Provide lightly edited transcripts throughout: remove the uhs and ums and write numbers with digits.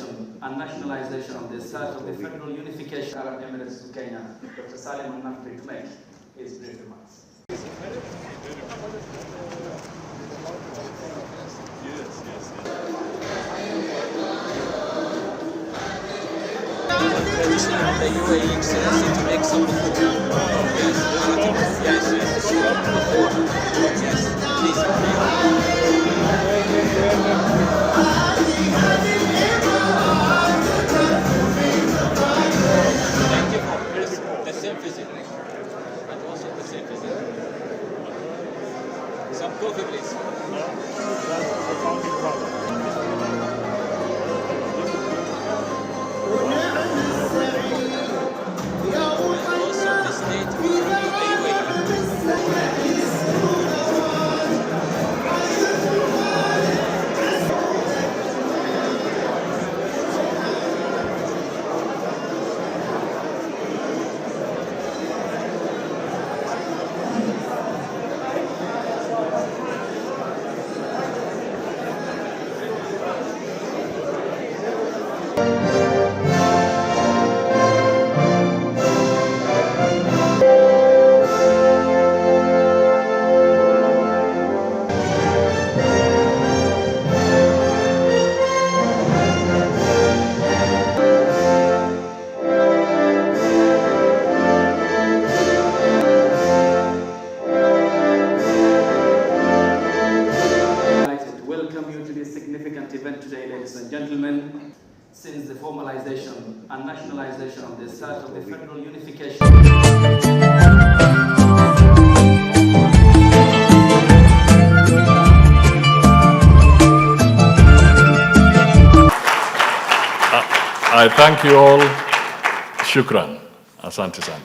formalization and nationalization of the start of the federal unification of Arab Emirates to Kenya, Dr. Salim Al-Nafri, to make his brief remarks. Permission of the UAE Excellency to make some before. Yes, before. Yes, please. Thank you for the same visit. And also the same visit. Some coffee, please. No, that's the founding father. Significant event today, ladies and gentlemen, since the formalization and nationalization of the start of the federal unification. I thank you all. Shukran. Asante sana.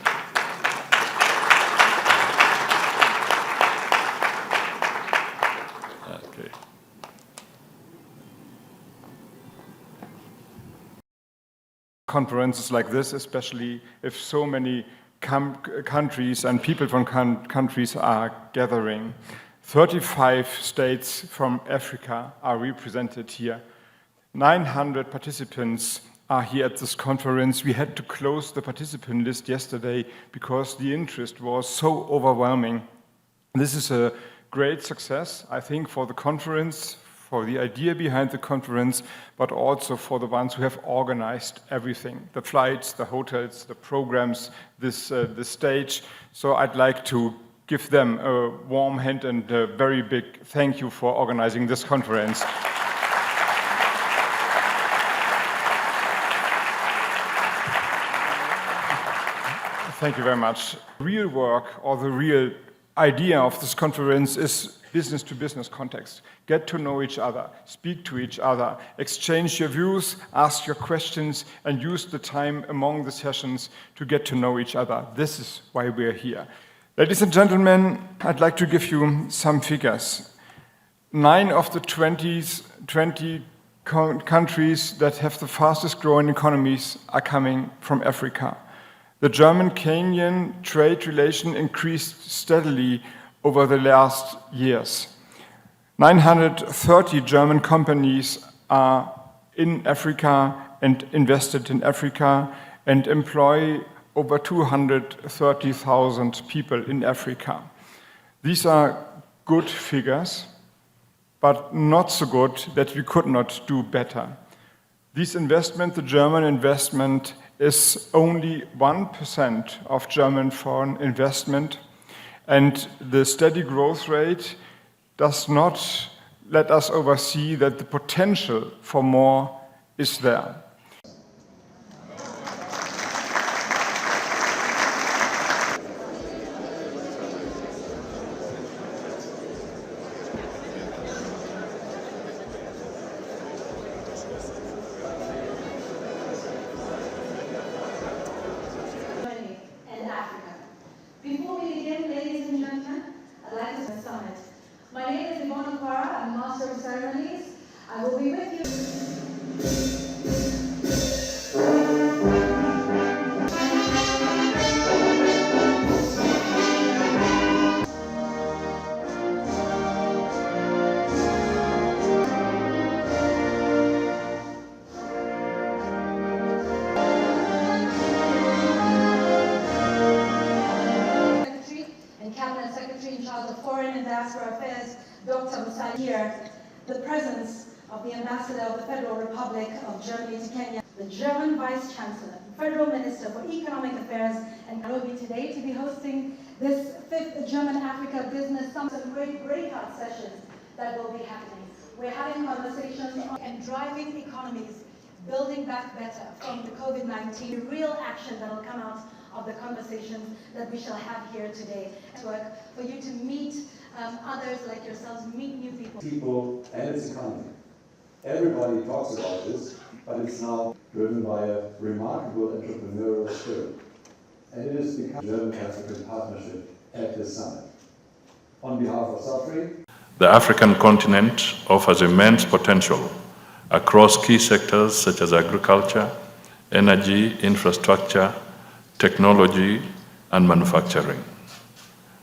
Okay. Conferences like this, especially if so many countries and people from countries are gathering. 35 states from Africa are represented here. 900 participants are here at this conference. We had to close the participant list yesterday because the interest was so overwhelming. This is a great success, I think, for the conference, for the idea behind the conference, but also for the ones who have organized everything, the flights, the hotels, the programs, the stage. So I'd like to give them a warm hand and a very big thank you for organizing this conference. Thank you very much. Real work, or the real idea of this conference, is business-to-business context. Get to know each other, speak to each other, exchange your views, ask your questions, and use the time among the sessions to get to know each other. This is why we're here. Ladies and gentlemen, I'd like to give you some figures. 9 of the 20 countries that have the fastest growing economies are coming from Africa. The German-Kenyan trade relation increased steadily over the last years. 930 German companies are in Africa and invested in Africa and employ over 230,000 people in Africa. These are good figures, but not so good that we could not do better. This investment, the German investment, is only 1% of German foreign investment, and the steady growth rate does not let us oversee that the potential for more is there. Before we begin, ladies and gentlemen, I'd like to summit. My name is Yvonne Aquara. I'm Master of Ceremonies. I will be with you. here the presence of the Ambassador of the Federal Republic of Germany to Kenya, the German Vice Chancellor, Federal Minister for Economic Affairs and Nairobi today to be hosting this 5th German-Africa Business Summit. Some great breakout sessions that will be happening. We're having conversations and driving economies, building back better from the COVID-19, real action that will come out of the conversations that we shall have here today. For you to meet others like yourselves, meet new people. People and its economy. Everybody talks about this, but it's now driven by a remarkable entrepreneurial spirit. And it is the German-African partnership at this summit. On behalf of SAFRI, The African continent offers immense potential across key sectors such as agriculture, energy, infrastructure, technology, and manufacturing.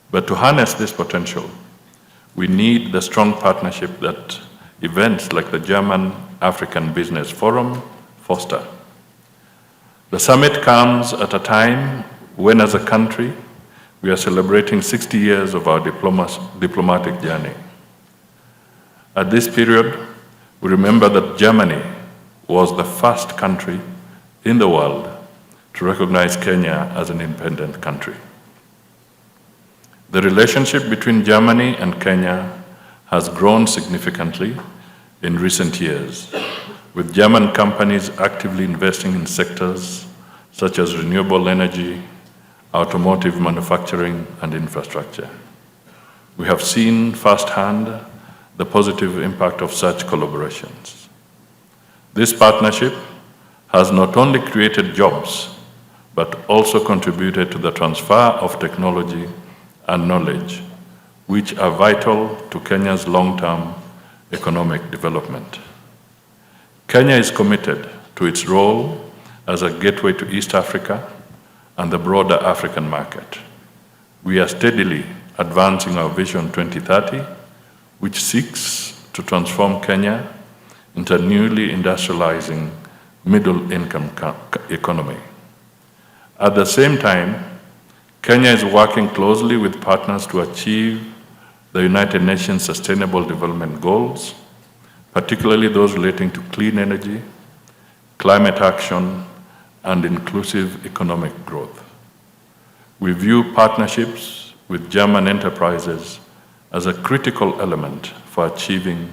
But to harness this potential, we need the strong partnership that events like the German African Business Forum foster. The summit comes at a time when, as a country, we are celebrating 60 years of our diplomatic journey. At this period, we remember that Germany was the first country in the world to recognize Kenya as an independent country. The relationship between Germany and Kenya has grown significantly in recent years, with German companies actively investing in sectors such as renewable energy, automotive manufacturing, and infrastructure. We have seen firsthand the positive impact of such collaborations. This partnership has not only created jobs, but also contributed to the transfer of technology and knowledge, which are vital to Kenya's long-term economic development. Kenya is committed to its role as a gateway to East Africa and the broader African market. We are steadily advancing our Vision 2030, which seeks to transform Kenya into a newly industrializing middle-income economy. At the same time, Kenya is working closely with partners to achieve the United Nations Sustainable Development Goals, particularly those relating to clean energy, climate action, and inclusive economic growth. We view partnerships with German enterprises as a critical element for achieving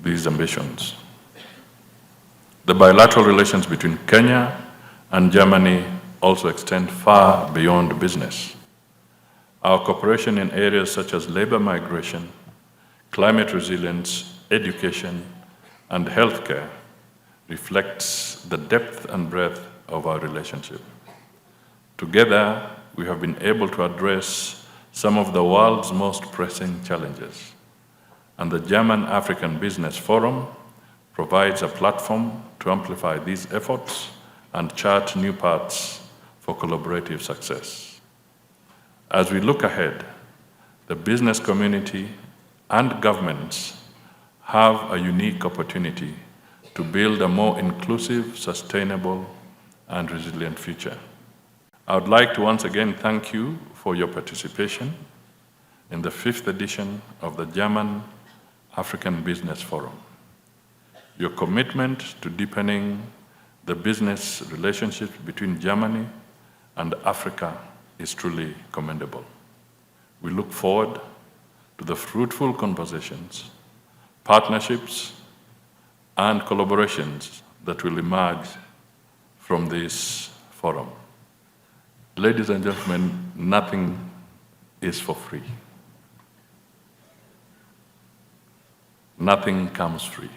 these ambitions. The bilateral relations between Kenya and Germany also extend far beyond business. Our cooperation in areas such as labor migration, climate resilience, education, and healthcare reflects the depth and breadth of our relationship. Together, we have been able to address some of the world's most pressing challenges, and the German African Business Forum provides a platform to amplify these efforts and chart new paths for collaborative success. As we look ahead, the business community and governments have a unique opportunity to build a more inclusive, sustainable, and resilient future. I would like to once again thank you for your participation in the 5th edition of the German African Business Forum. Your commitment to deepening the business relationships between Germany and Africa is truly commendable. We look forward to the fruitful conversations, partnerships, and collaborations that will emerge from this forum. Ladies and gentlemen, nothing is for free. Nothing comes free.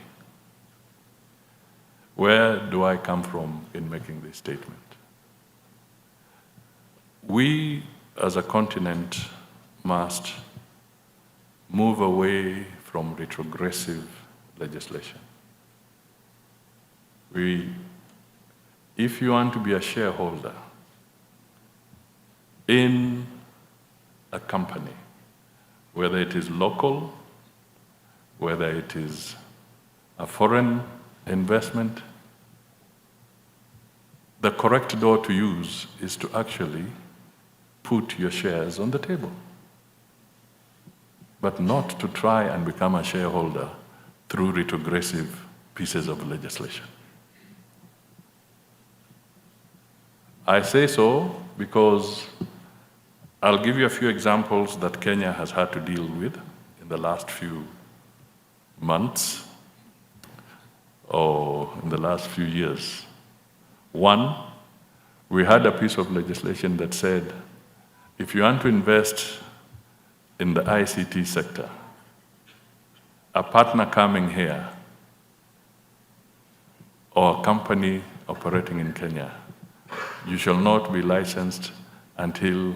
Where do I come from in making this statement? We, as a continent, must move away from retrogressive legislation. If you want to be a shareholder in a company, whether it is local, whether it is a foreign investment, the correct door to use is to actually put your shares on the table. but not to try and become a shareholder through retrogressive pieces of legislation. I say so because I'll give you a few examples that Kenya has had to deal with in the last few months or in the last few years. One, we had a piece of legislation that said, if you want to invest in the ICT sector, a partner coming here or a company operating in Kenya, you shall not be licensed until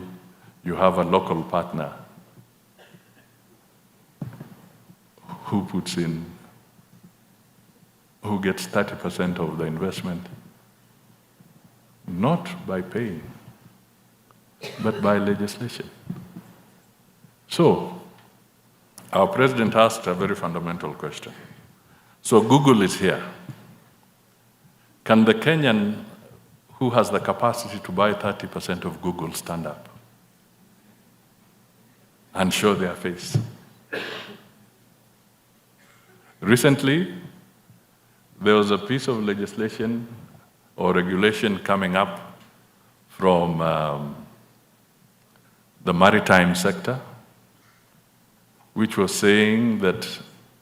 you have a local partner who gets 30% of the investment, not by paying, but by legislation. So, our president asked a very fundamental question. So Google is here. Can the Kenyan who has the capacity to buy 30% of Google stand up and show their face? Recently, there was a piece of legislation or regulation coming up from the maritime sector, which was saying that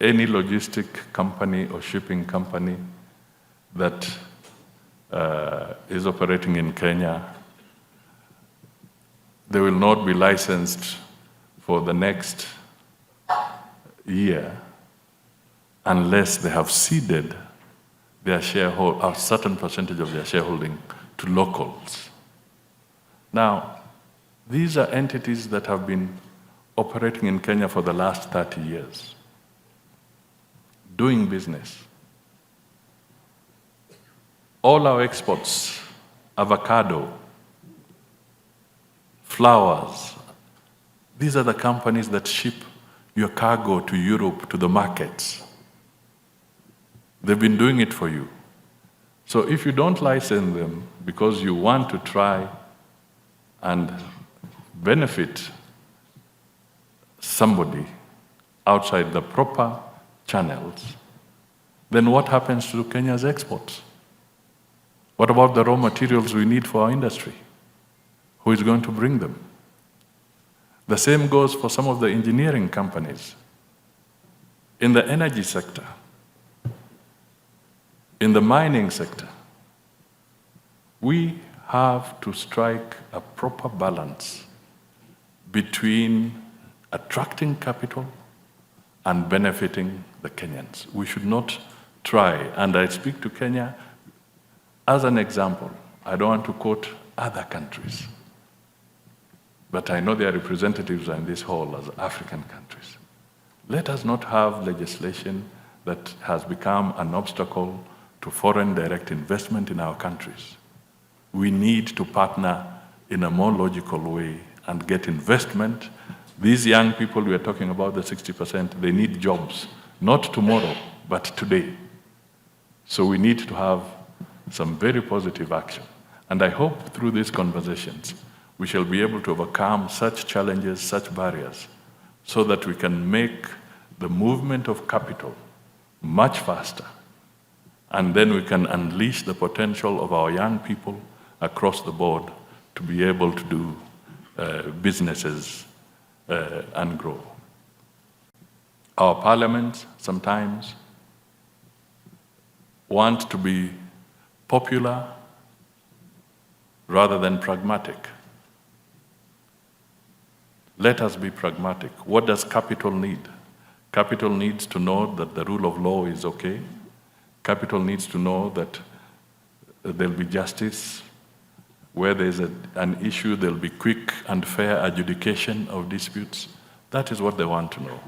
any logistic company or shipping company that is operating in Kenya, they will not be licensed for the next year unless they have ceded their a certain percentage of their shareholding to locals. Now, these are entities that have been operating in Kenya for the last 30 years, doing business. All our exports, avocado, flowers, these are the companies that ship your cargo to Europe, to the markets. They've been doing it for you. So if you don't license them because you want to try and benefit somebody outside the proper channels, then what happens to Kenya's exports? What about the raw materials we need for our industry? Who is going to bring them? The same goes for some of the engineering companies. In the energy sector, in the mining sector, we have to strike a proper balance between attracting capital and benefiting the Kenyans. We should not try, and I speak to Kenya as an example. I don't want to quote other countries, but I know their representatives are in this hall as African countries. Let us not have legislation that has become an obstacle to foreign direct investment in our countries. We need to partner in a more logical way and get investment. These young people we are talking about, the 60%, they need jobs, not tomorrow, but today. So we need to have some very positive action. And I hope through these conversations, we shall be able to overcome such challenges, such barriers, so that we can make the movement of capital much faster. And then we can unleash the potential of our young people across the board to be able to do businesses and grow. Our parliaments sometimes want to be popular rather than pragmatic. Let us be pragmatic. What does capital need? Capital needs to know that the rule of law is okay. Capital needs to know that there'll be justice. Where there's an issue, there'll be quick and fair adjudication of disputes. That is what they want to know.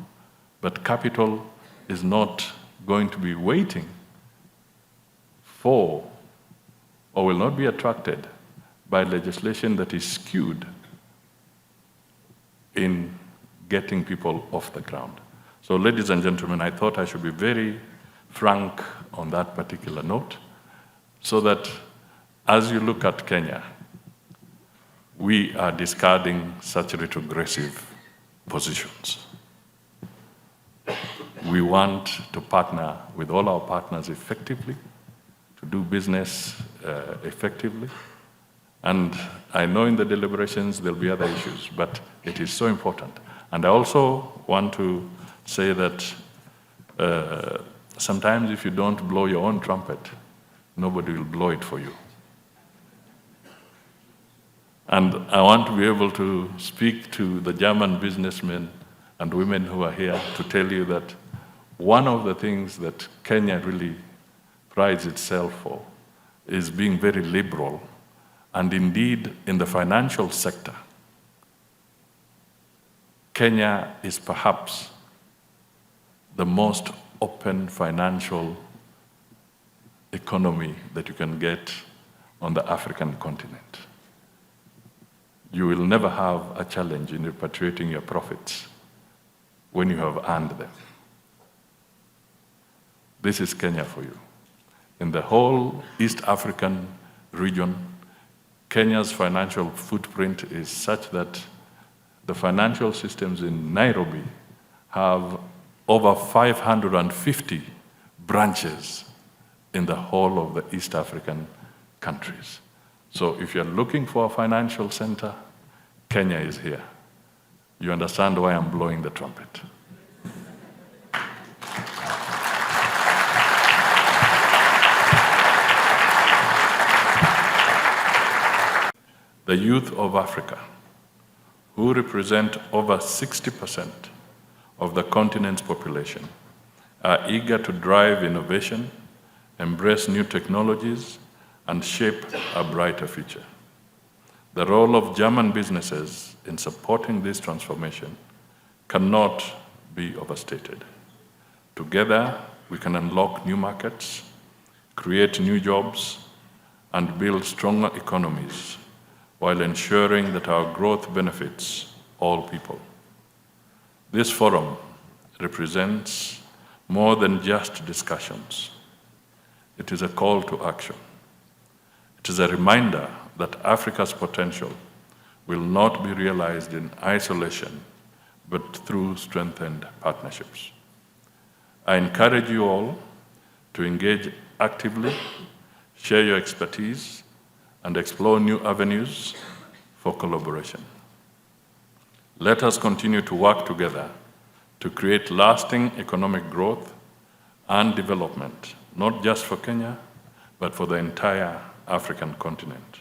But capital is not going to be waiting for, or will not be attracted by legislation that is skewed in getting people off the ground. So, ladies and gentlemen, I thought I should be very frank on that particular note, so that as you look at Kenya, we are discarding such retrogressive positions. We want to partner with all our partners effectively, to do business effectively. And I know in the deliberations there'll be other issues, but it is so important. And I also want to say that sometimes if you don't blow your own trumpet, nobody will blow it for you. And I want to be able to speak to the German businessmen and women who are here to tell you that one of the things that Kenya really prides itself for is being very liberal, and indeed in the financial sector, Kenya is perhaps the most open financial economy that you can get on the African continent. You will never have a challenge in repatriating your profits when you have earned them. This is Kenya for you. In the whole East African region, Kenya's financial footprint is such that the financial systems in Nairobi have over 550 branches in the whole of the East African countries. So if you're looking for a financial center, Kenya is here. You understand why I'm blowing the trumpet. The youth of Africa, who represent over 60% of the continent's population, are eager to drive innovation, embrace new technologies, and shape a brighter future. The role of German businesses in supporting this transformation cannot be overstated. Together, we can unlock new markets, create new jobs, and build stronger economies while ensuring that our growth benefits all people. This forum represents more than just discussions. It is a call to action. It is a reminder that Africa's potential will not be realized in isolation, but through strengthened partnerships. I encourage you all to engage actively, share your expertise, and explore new avenues for collaboration. Let us continue to work together to create lasting economic growth and development, not just for Kenya, but for the entire African continent.